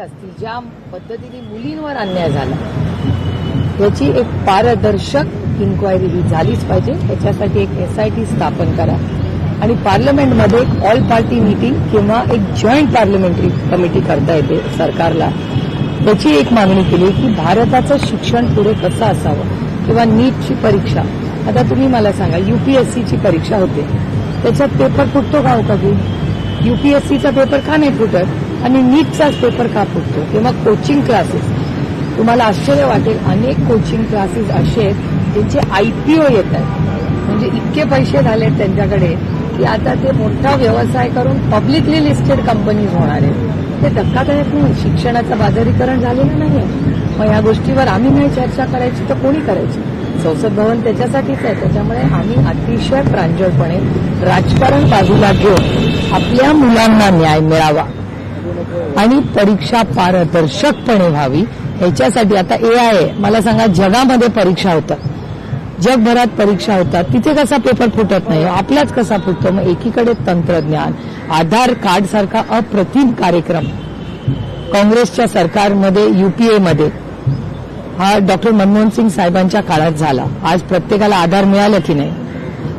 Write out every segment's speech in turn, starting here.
असतील, ज्या पद्धतीने मुलींवर अन्याय झाला याची एक पारदर्शक इन्क्वायरी ही झालीच पाहिजे. त्याच्यासाठी एक SIT स्थापन करा आणि पार्लमेंटमध्ये एक ऑल पार्टी मीटिंग किंवा एक जॉईंट पार्लमेंटरी कमिटी करता येते सरकारला. त्याची एक मागणी केली की भारताचं शिक्षण पुढे कसं असावं किंवा नीटची परीक्षा. आता तुम्ही मला सांगा, UPSCची परीक्षा होते, त्याच्यात पेपर फुटतो का हो कधी? UPSCचा पेपर का नाही फुटत आणि नीटचाच पेपर का फुटतो? किंवा कोचिंग क्लासेस, तुम्हाला आश्चर्य वाटेल, अनेक कोचिंग क्लासेस असे आहेत त्यांचे IPO येत आहेत, म्हणजे इतके पैसे झालेत त्यांच्याकडे की आता ते मोठा व्यवसाय करून पब्लिकली लिस्टेड कंपनीज होणार आहेत. ते धक्कादायक नाही, शिक्षणाचं बाजारीकरण झालेलं नाही. मग या गोष्टीवर आम्ही नाही चर्चा करायची तर कोणी करायची? संसद भवन त्याच्यासाठीच आहे. त्याच्यामुळे आम्ही अतिशय प्रांजळपणे राजकारण बाजूला घेऊन आपल्या मुलांना न्याय मिळावा आणि परीक्षा पारदर्शकपणे व्हावी ह्याच्यासाठी आता AI मला सांगा, जगामध्ये परीक्षा होतात, जगभरात परीक्षा होतात, तिथे कसा पेपर फुटत नाही, आपलाच कसा फुटतो? मग एकीकडे तंत्रज्ञान, आधार कार्ड सारखा अप्रतिम कार्यक्रम काँग्रेसच्या सरकारमध्ये UPA मध्ये हा डॉक्टर मनमोहन सिंग साहेबांच्या काळात झाला. आज प्रत्येकाला आधार मिळालं की नाही?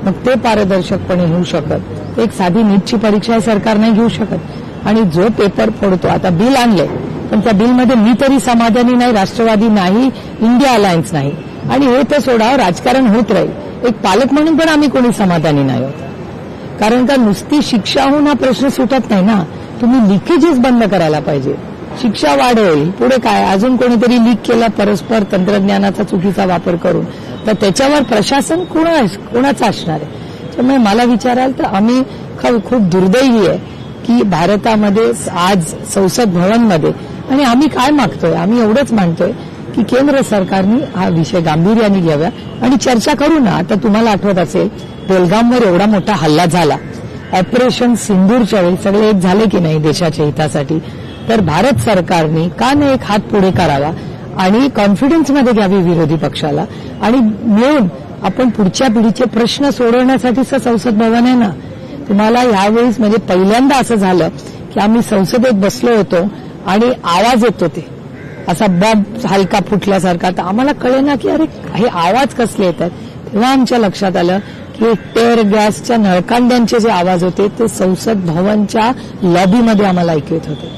मग ते पारदर्शकपणे होऊ शकत. एक साधी नीटची परीक्षा सरकार नाही घेऊ शकत. आणि जो पेपर फोडतो, आता बिल आणलंय पण त्या बिलमध्ये मी तरी समाधानी नाही, राष्ट्रवादी नाही, इंडिया अलायन्स नाही, आणि हे तर सोडा, राजकारण होत राहील. एक पालक म्हणून पण आम्ही कोणी समाधानी नाही होत, कारण का नुसती शिक्षा होऊन हा प्रश्न सुटत नाही ना. तुम्ही लिकेजेस बंद करायला पाहिजे, शिक्षा वाढेल. पुढे काय, अजून कोणीतरी लीक केला परस्पर तंत्रज्ञानाचा चुकीचा वापर करून, तर त्याच्यावर प्रशासन कोणाचं असणार आहे? त्यामुळे मला विचाराल तर आम्ही खूप दुर्दैवी आहे की भारतामध्ये आज संसद भवनमध्ये, आणि आम्ही काय मागतोय, आम्ही एवढंच मानतोय की केंद्र सरकारने हा विषय गांभीर्याने घ्यावा आणि चर्चा करू ना. आता तुम्हाला आठवत असेल, बेलगामवर एवढा मोठा हल्ला झाला, ऑपरेशन सिंदूरच्या वेळी सगळे एक झाले की नाही देशाच्या हितासाठी? तर भारत सरकारने का नाही एक हात पुढे करावा आणि कॉन्फिडन्समध्ये घ्यावी विरोधी पक्षाला, आणि मिळून आपण पुढच्या पिढीचे प्रश्न सोडवण्यासाठीचं संसद भवन आहे ना. तुम्हाला यावेळेस म्हणजे पहिल्यांदा असं झालं की आम्ही संसदेत बसलो होतो आणि आवाज येत होते असा बॉम्ब हलका फुटल्यासारखा, तर आम्हाला कळेना की अरे हे आवाज कसले येत आहेत. तेव्हा आमच्या लक्षात आलं की टेअर गॅसच्या नळकांड्यांचे जे आवाज होते ते संसद भवनच्या लॉबीमध्ये आम्हाला ऐकू येत होते.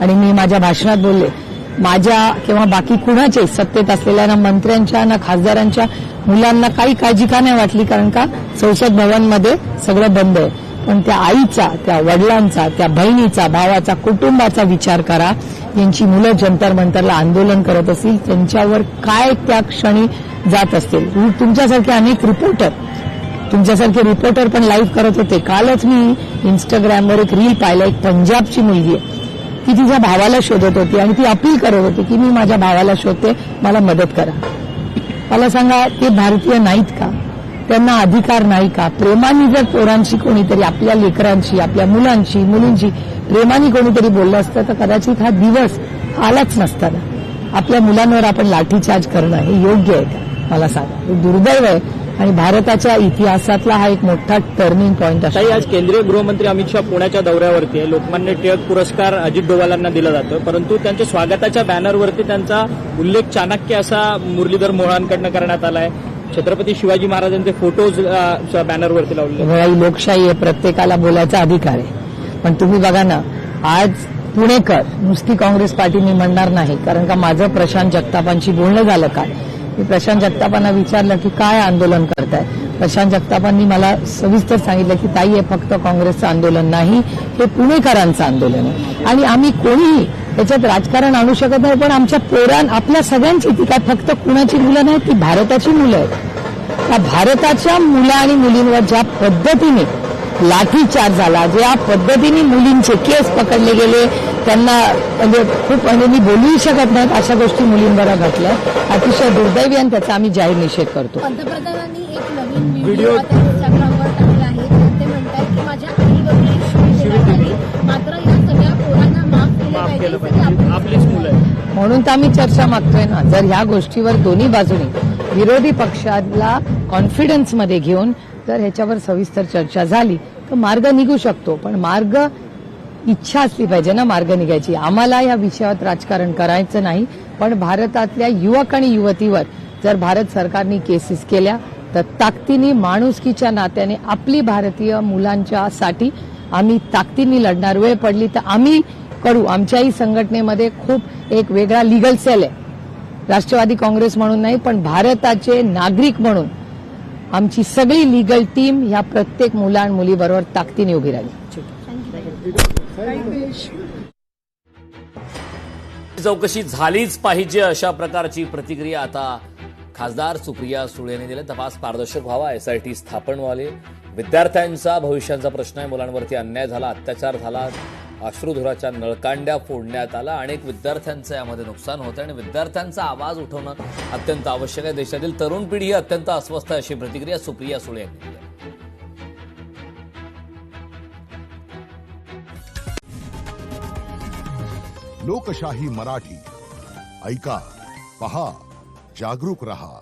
आणि मी माझ्या भाषणात बोलले, माझ्या किंवा बाकी कुणाचे सत्तेत असलेल्या ना मंत्र्यांच्या ना खासदारांच्या मुलांना काही काळजी का नाही वाटली, कारण का संसद भवनमध्ये सगळं बंद आहे. पण त्या आईचा, त्या वडिलांचा, त्या बहिणीचा, भावाचा, कुटुंबाचा विचार करा. यांची मुलं जंतर मंतरला आंदोलन करत असतील, त्यांच्यावर काय त्या क्षणी जात असतील. तुमच्यासारखे अनेक रिपोर्टर पण लाईव्ह करत होते. कालच मी इंस्टाग्रामवर एक रील पाहिलं, एक पंजाबची मुलगी आहे, ती तिच्या भावाला शोधत होती आणि ती अपील करत होती की मी माझ्या भावाला शोधते, मला मदत करा. मला सांगा, ते भारतीय नाहीत का? त्यांना अधिकार नाही का? प्रेमाने जर पोरांशी कोणीतरी, आपल्या लेकरांशी, आपल्या मुलांशी, मुलींशी प्रेमाने कोणीतरी बोललं असतं तर कदाचित हा दिवस आलाच नसता ना. आपल्या मुलांवर आपण लाठीचार्ज करणं हे योग्य आहे का? मला सांगा, हे दुर्दैव आहे आणि भारताच्या इतिहासातला हा एक मोठा टर्निंग पॉईंट आहे. आज केंद्रीय गृहमंत्री अमित शहा पुण्याच्या दौऱ्यावरती आहे. लोकमान्य टिळक पुरस्कार अजित डोवालांना दिला जातो, परंतु त्यांच्या स्वागताच्या बॅनरवरती त्यांचा उल्लेख चाणक्य असा मुरलीधर मोहोळांकडनं करण्यात आला आहे. छत्रपती शिवाजी महाराजांचे फोटोज बॅनरवरती लावले. ही लोकशाही आहे, प्रत्येकाला बोलायचा अधिकार आहे. पण तुम्ही बघा ना, आज पुणेकर नुसती काँग्रेस पार्टीने म्हणणार नाही, कारण का माझं प्रशांत जगतापांशी बोलणं झालं काय. मी प्रशांत जगतापांना विचारलं की काय आंदोलन करताय. प्रशांत जगतापांनी मला सविस्तर सांगितलं की ताई, हे फक्त काँग्रेसचं आंदोलन नाही, हे पुणेकरांचं आंदोलन आहे आणि आम्ही कोणीही त्याच्यात राजकारण आणू शकत नाही. पण आमच्या आपल्या सगळ्यांची, ती काय फक्त कुणाची मुलं नाही, ती भारताची मुलं आहेत. त्या भारताच्या मुलं आणि मुलींवर ज्या पद्धतीने लाठीचार्ज झाला, ज्या पद्धतीने मुलींचे केस पकडले गेले, त्यांना म्हणजे खूप, म्हणजे मी बोलूही शकत नाहीत अशा गोष्टी मुलींवर घडल्या, अतिशय दुर्दैवी, आणि त्याचा आम्ही जाहीर निषेध करतो. पंतप्रधानांनी एक नवीन व्हिडिओ इंस्टाग्रामवर टाकला आहे. ते म्हणतात की माझ्या आईवडील शिवसेना झाली, मात्र या सगळ्या पोरांना माफ केलं पाहिजे, आपलीच मुलं आहेत. म्हणून तर आम्ही चर्चा मागतोय ना. जर ह्या गोष्टीवर दोन्ही बाजूनी विरोधी पक्षाला कॉन्फिडन्समध्ये घेऊन जर ह्याच्यावर सविस्तर चर्चा झाली तर मार्ग निघू शकतो. पण मार्ग इच्छा असली पाहिजे ना मार्ग निघायची. आम्हाला या विषयावर राजकारण करायचं नाही, पण भारतातल्या युवक आणि युवतीवर जर भारत सरकारने केसेस केल्या तर ताकदीने माणुसकीच्या नात्याने आपली भारतीय मुलांच्यासाठी आम्ही ताकदीने लढणार. वेळ पडली तर आम्ही करू. आमच्याही संघटनेमध्ये खूप एक वेगळा लिगल सेल आहे, राष्ट्रवादी काँग्रेस म्हणून नाही पण भारताचे नागरिक म्हणून आमची सगळी लिगल टीम ह्या प्रत्येक मुला मुलीबरोबर ताकदीने उभी राहिली. चौकशी झालीच पाहिजे अशा प्रकारची प्रतिक्रिया आता खासदार सुप्रिया सुळे यांनी दिली. तपास पारदर्शक व्हावा, एसआयटी स्थापन व्हावी. विद्यार्थ्यांचा भविष्याचा प्रश्न आहे, मुलांवरती अन्याय झाला, अत्याचार झाला, अश्रुधुराच्या नळकांड्या फोडण्यात आला, अनेक विद्यार्थ्यांचं यामध्ये नुकसान होतं आणि विद्यार्थ्यांचा आवाज उठवणं अत्यंत आवश्यक आहे. देशातील तरुण पिढी ही अत्यंत अस्वस्थ आहे अशी प्रतिक्रिया सुप्रिया सुळे यांनी दिली. लोकशाही मराठी ऐका, पहा, जागरूक रहा.